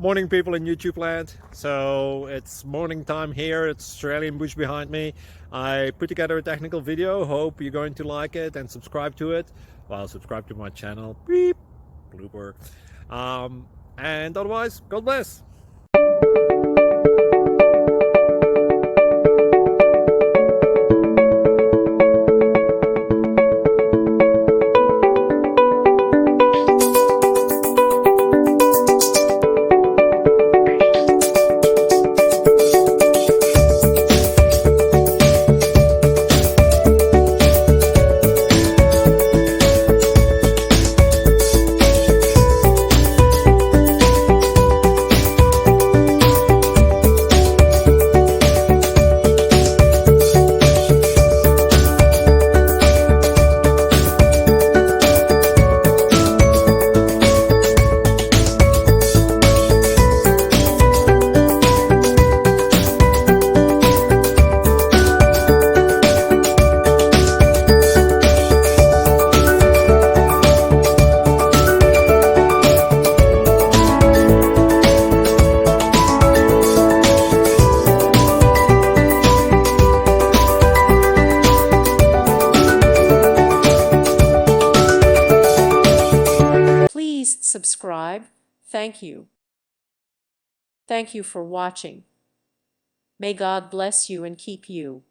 Morning, people in YouTube land. So it's morning time here. It's Australian bush behind me. I put together a technical video. Hope you're going to like it and subscribe to it. Well, subscribe to my channel. Beep. Blooper. And otherwise, God bless. Please subscribe. Thank you. Thank you for watching. May God bless you and keep you.